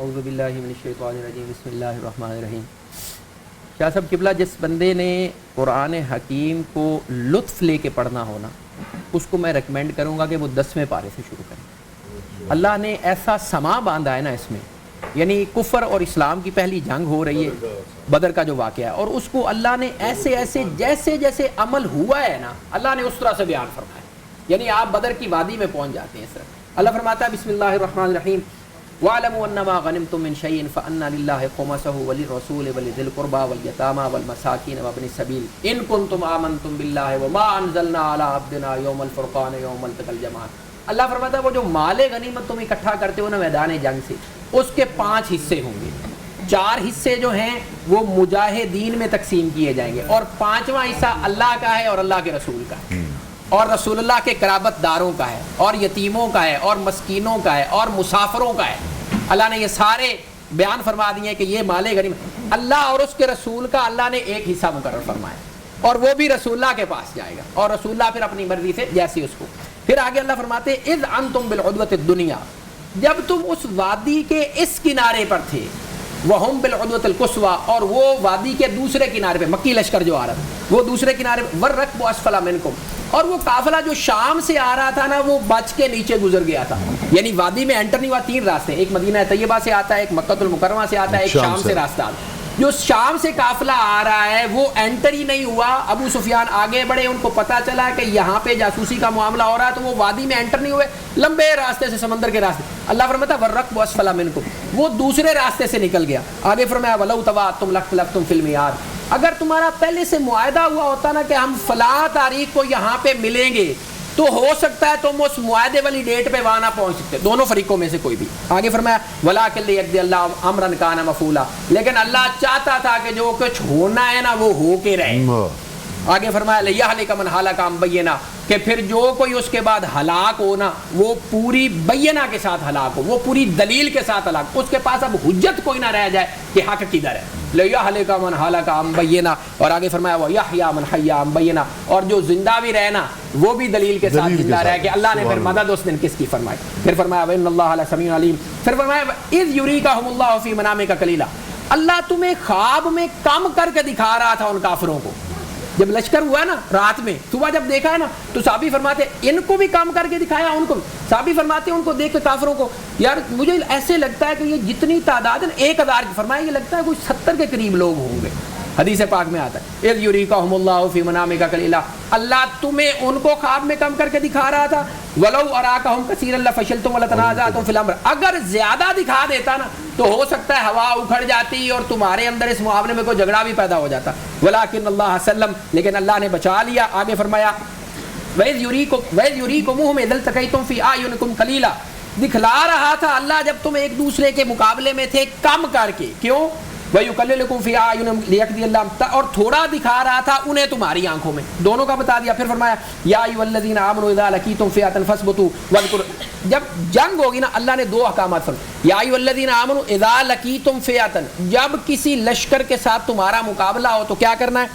اعوذ باللہ من الشیطان الرجیم بسم اللہ الرحمن الرحیم۔ شاہ صاحب قبلہ، جس بندے نے قرآن حکیم کو لطف لے کے پڑھنا ہونا، اس کو میں ریکمینڈ کروں گا کہ وہ 10ویں پارے سے شروع کریں۔ اللہ نے ایسا سما باندھا ہے نا اس میں، یعنی کفر اور اسلام کی پہلی جنگ ہو رہی ہے، بدر کا جو واقعہ ہے، اور اس کو اللہ نے ایسے ایسے جیسے جیسے عمل ہوا ہے نا، اللہ نے اس طرح سے بیان فرمایا، یعنی آپ بدر کی وادی میں پہنچ جاتے ہیں اس طرح۔ اللہ فرماتا ہے بسم اللہ الرحمن الرحیم وَاعْلَمُوا أَنَّمَا غَنِمْتُم مِّن شَيْءٍ فَأَنَّ لِلَّهِ خُمُسَهُ وَلِلرَّسُولِ وَلِذِي الْقُرْبَىٰ وَالْيَتَامَىٰ وَالْمَسَاكِينِ وَابْنِ السَّبِيلِ إِن كُنتُمْ آمَنتُم بِاللَّهِ وَمَا أَنزَلْنَا عَلَىٰ عَبْدِنَا يَوْمَ الْفُرْقَانِ يَوْمَ الْتَقَى الْجَمْعَانِ۔ اللہ فرماتا ہے وہ جو مال غنیمت تم اکٹھا کرتے ہو نا میدان جنگ سے، اس کے 5 حصے ہوں گے۔ 4 حصے جو ہیں وہ مجاہدین میں تقسیم کیے جائیں گے، اور 5واں حصہ اللہ کا ہے اور اللہ کے رسول کا ہے، اور رسول اللہ کے قرابت داروں کا ہے، اور یتیموں کا ہے، اور مسکینوں کا ہے، اور مسافروں کا ہے۔ اللہ نے یہ سارے بیان فرما دیے کہ یہ مال غنیمت اللہ اور اس کے رسول کا، اللہ نے ایک حصہ مقرر فرمایا، اور وہ بھی رسول اللہ کے پاس جائے گا، اور رسول اللہ پھر اپنی مرضی سے جیسی اس کو۔ پھر آگے اللہ فرماتے اذ انتم بالعدوۃ الدنیا، جب تم اس وادی کے اس کنارے پر تھے، وہم بالعدوۃ القصویٰ، اور وہ وادی کے دوسرے کنارے پہ، مکی لشکر جو آ رہا تھا وہ دوسرے کنارے پہ، والرکب اسفل منکم، اور وہ قافلہ جو شام سے آ رہا تھا نا وہ بچ کے نیچے گزر گیا تھا، یعنی وادی میں انٹر نہیں ہوا۔ 3 راستے، ایک مدینہ طیبہ سے آتا ہے، ایک مکہ المکرمہ سے آتا ہے، ایک شام سے راستہ آتا ہے۔ جو شام سے قافلہ آ رہا ہے وہ انٹر ہی نہیں ہوا، ابو سفیان آگے بڑھے، ان کو پتہ چلا کہ یہاں پہ جاسوسی کا معاملہ ہو رہا ہے، تو وہ وادی میں انٹر نہیں ہوئے، لمبے راستے سے، سمندر کے راستے۔ اللہ فرماتا ہے والرکب اسفل منکم، وہ دوسرے راستے سے نکل گیا۔ آگے فرمایا ولو تواعدتم لاختلفتم فی المیعاد، اگر تمہارا پہلے سے معاہدہ ہوا ہوتا نا کہ ہم فلاں تاریخ کو یہاں پہ ملیں گے، تو ہو سکتا ہے تم اس معاہدے والی ڈیٹ پہ وہاں نہ پہنچ سکتے، دونوں فریقوں میں سے کوئی بھی۔ آگے فرمایا وَلَٰكِن لِيَقْضِيَ اللَّهُ أَمْرًا كَانَ مَفْعُولًا، لیکن اللہ چاہتا تھا کہ جو کچھ ہونا ہے نا وہ ہو کے رہے۔ آگے فرمایا لِيَهْلِكَ مَنْ هَلَكَ عَن بَيِّنَةٍ، کہ پھر جو کوئی اس کے بعد ہلاک ہو نا وہ پوری بینہ کے ساتھ ہلاک ہو، وہ پوری دلیل کے ساتھ ہلاک، اس کے پاس اب حجت کوئی نہ رہ جائے کہ حق کدھر ہے۔ لِيَهْلِكَ مَنْ هَلَكَ عَن بَيِّنَةٍ، اور آگے فرمایا وَيَحْيَىٰ مَنْ حَيَّىٰ عَن بَيِّنَةٍ، اور جو زندہ بھی رہے نا وہ بھی دلیل کے ساتھ زندہ رہے، کہ اللہ نے پھر مدد اس دن کس کی فرمائی۔ پھر فرمایا وَإِنَّ اللَّهَ لَسَمِيعٌ عَلِيمٌ، پھر فرمایا إِذْ يُرِيكَهُمُ اللَّهُ فِي مَنَامِكَ قَلِيلًا، اللہ تمہیں خواب میں کم کر کے دکھا رہا تھا ان کافروں کو۔ جب لشکر ہوا نا رات میں، صبح جب دیکھا ہے نا تو صحابی فرماتے ان کو بھی کام کر کے دکھایا، ان کو صحابی فرماتے ان کو دیکھ کے کافروں کو، یار مجھے ایسے لگتا ہے کہ یہ جتنی تعداد ہے 1000 کی، فرمایا یہ لگتا ہے کوئی 70 کے قریب لوگ ہوں گے۔ حدیث پاک میں آتا ہے اذ یریکہم اللہ فی منامک قلیلا، اللہ تمہیں ان کو خواب میں کم کر کے دکھا رہا تھا۔ ولو اراکہم کثیرا لفشلتم ولتنازعتم فی الامر، اگر زیادہ دکھا دیتا نا تو ہو سکتا ہے ہوا اکھڑ جاتی اور تمہارے اندر اس معاملے میں کوئی جھگڑا بھی پیدا ہو جاتا، ولکن اللہ سلم، لیکن اللہ نے بچا لیا۔ آگے فرمایا وَإِذْ يُرِيكُمُوهُمْ إِذْ الْتَقَيْتُمْ فِي أَعْيُنِكُمْ قَلِيلًا، دکھلا رہا تھا اللہ جب تم ایک دوسرے کے مقابلے میں تھے کم کر کے، کیوں؟ وَيُقَلِّلُكُمْ فِي أَعْيُنِهِمْ لِيَقْضِيَ اللَّهُ، اور تھوڑا دکھا رہا تھا انہیں تمہاری آنکھوں میں، دونوں کا بتا دیا۔ پھر فرمایا یا أَيُّهَا الَّذِينَ آمَنُوا إِذَا لَقِيتُمْ فِئَةً فَاثْبُتُوا وَاذْكُرُوا، جب جنگ ہوگی نا اللہ نے 2 احکامات فرمائے، یا أَيُّهَا الَّذِينَ آمَنُوا إِذَا لَقِيتُمْ فِئَةً، جب کسی لشکر کے ساتھ تمہارا مقابلہ ہو تو کیا کرنا ہے،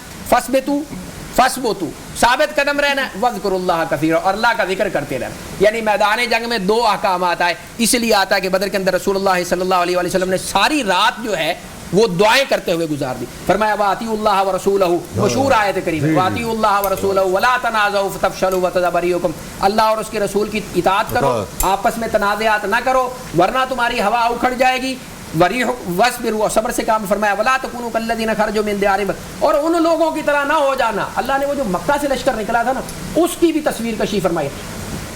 فَاثْبُتُوا، ثابت قدم رہنا ہے، وَاذْكُرُوا اللَّهَ كَثِيرًا، اور اللہ کا ذکر کرتے رہنا۔ یعنی میدان جنگ میں 2 احکامات آئے، اس لیے آتا ہے کہ بدر کے اندر رسول اللہ صلی اللہ علیہ وسلم نے ساری رات جو ہے وہ دعائیں کرتے ہوئے گزار دی۔ فرمایا وَأَطِيعُوا اللَّهَ وَرَسُولَهُ، مشہور آیت کریمہ وَأَطِيعُوا اللَّهَ وَرَسُولَهُ وَلَا تَنَازَعُوا فَتَفْشَلُوا وَتَذْهَبَ رِيحُكُمْ، اللہ اور اس کے رسول کی اطاعت کرو، آپس میں تنازعات نہ کرو ورنہ تمہاری ہوا اکھڑ جائے گی۔ وَاصْبِرُوا، صبر سے کام فرمایا۔ وَلَا تَكُونُوا كَالَّذِينَ خَرَجُوا مِن دِيَارِهِمْ، اور ان لوگوں کی طرح نہ ہو جانا، اللہ نے وہ جو مکہ سے لشکر نکلا تھا نا اس کی بھی تصویر کشی فرمائی۔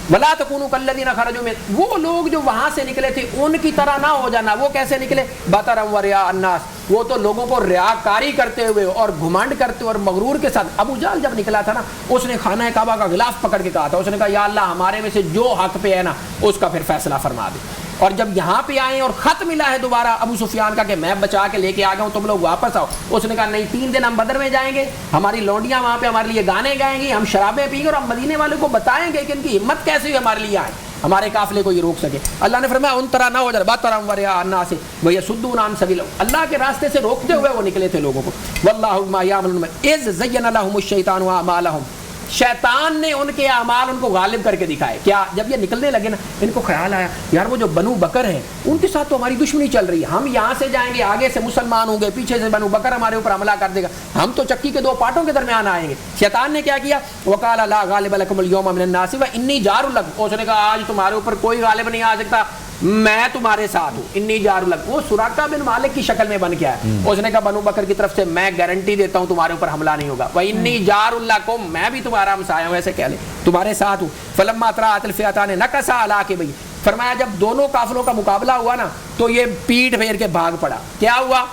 وَلَا تَكُونُوا كَالَّذِينَ خَرَجُوا مِن، وہ لوگ جو وہاں سے نکلے تھے ان کی طرح نہ ہو جانا۔ وہ کیسے نکلے؟ بَطَرًا وَرِئَاءَ النَّاسِ، وہ تو لوگوں کو ریاکاری کرتے ہوئے اور گھمنڈ کرتے ہوئے اور مغرور کے ساتھ۔ ابو جہل جب نکلا تھا نا اس نے خانہ کعبہ کا غلاف پکڑ کے کہا تھا، اس نے کہا یا اللہ ہمارے میں سے جو حق پہ ہے نا اس کا پھر فیصلہ فرما دے۔ اور جب یہاں پہ آئے اور خط ملا ہے دوبارہ ابو سفیان کا کہ میں بچا کے لے کے آ گیا ہوں تم لوگ واپس آؤ، اس نے کہا نہیں، 3 دن ہم بدر میں جائیں گے، ہماری لونڈیاں وہاں پہ ہمارے لیے گانے گائیں گی، ہم شرابیں پئیں گے، اور ہم مدینے والوں کو بتائیں گے کہ ان کی ہمت کیسے ہوئی ہمارے لیے آئے، ہمارے قافلے کو یہ روک سکے۔ اللہ نے فرمایا ان طرح نہ ہو جائے، بَطَرًا وَرِئَاءَ النَّاسِ وَيَصُدُّونَ عَن سَبِيلِ اللَّهِ، اللہ کے راستے سے روکتے ہوئے وہ نکلے تھے لوگوں کو۔ وَاللَّهُ بِمَا يَعْمَلُونَ إِذْ زَيَّنَ لَهُمُ الشَّيْطَانُ أَعْمَالَهُمْ، شیطان نے ان کے اعمال ان کو غالب کر کے دکھائے. کیا جب یہ نکلنے لگے نا ان کو خیال آیا یار وہ جو بنو بکر ہیں ان کے ساتھ تو ہماری دشمنی چل رہی ہے, ہم یہاں سے جائیں گے آگے سے مسلمان ہوں گے, پیچھے سے بنو بکر ہمارے اوپر حملہ کر دے گا, ہم تو چکی کے دو پارٹوں کے درمیان آئیں گے. شیطان نے کیا کیا, وقال لا غالب لکم اليوم من الناس وانی جار لکم, اس نے کہا آج تمہارے اوپر کوئی غالب نہیں آ سکتا, میں تمہارے ساتھ ہوں. انی جار لکم, وہ سراقہ بن مالک کی شکل میں بن کے آیا. اس نے کہا بنو بکر کی طرف سے میں گارنٹی دیتا ہوں تمہارے اوپر حملہ نہیں ہوگا. وانی جار لکم, میں بھی تمہارا ہمسایہ ہوں, ایسے کہہ لیں تمہارے ساتھ ہوں. فلما تراءت الفئتان نکصا علی عقبیہ, فرمایا جب دونوں قافلوں کا مقابلہ ہوا نا تو یہ پیٹ پھیر کے بھاگ پڑا. کیا ہوا,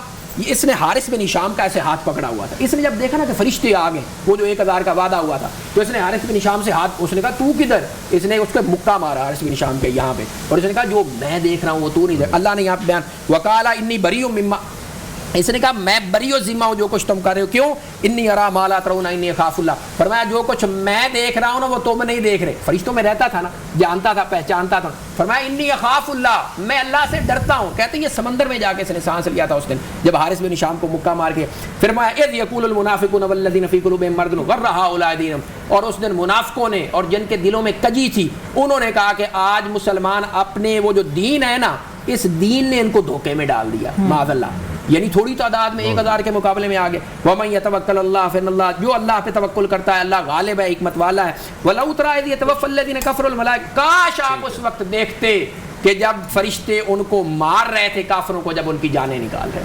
اس نے حارث بن ہشام کا ایسے ہاتھ پکڑا ہوا تھا. اس نے جب دیکھا نا کہ فرشتے آ گئے, وہ جو 1000 کا وعدہ ہوا تھا, تو اس نے حارث بن ہشام سے ہاتھ, اس نے کہا تو کدھر, اس نے اس کو مکہ مارا حارث بن ہشام کے یہاں پہ, اور اس نے کہا جو میں دیکھ رہا ہوں وہ تو نہیں دیکھ. اللہ نے یہاں پہ بیان وقال انی بریء مما, اس نے کہا میں بری و ذمہ ہوں جو کچھ تم کر رہے ہو. کیوں, انی ارا ما لا ترون انی اخاف اللہ, فرمایا جو کچھ میں دیکھ رہا ہوں نا وہ تم نہیں دیکھ رہے. فرشتوں میں رہتا تھا نا, جانتا تھا پہچانتا تھا. فرمایا انی اخاف اللہ, میں اللہ سے ڈرتا ہوں. کہتے ہیں یہ سمندر میں جا کے اس نے سانس لیا تھا اس دن جب حارث بن ہشام کو مکہ مار کے. فرمایا اذ یقول المنافقون والذین فی قلوبہم مرض غر ہؤلاء دینہم, اور اس دن منافقوں نے اور جن کے دلوں میں کجی تھی انہوں نے کہا کہ آج مسلمان اپنے وہ جو دین ہے نا اس دین نے ان کو دھوکے میں ڈال دیا معاذ اللہ. یعنی تھوڑی تعداد میں 1000 کے مقابلے میں آگے. وَمَن يَتَوَكَّلَ اللَّهَ فَإِنَّ اللَّهَ, جو اللہ پہ توکل کرتا ہے اللہ غالب ہے, حکمت والا ہے. وَلَوْ تَرَىٰ إِذْ يَتَوَفَّى الَّذِينَ كَفَرُوا الْمَلَائِكَةَ, کاش آپ اس وقت دیکھتے کہ جب فرشتے ان کو مار رہے تھے کافروں کو, جب ان کی جانیں نکال رہے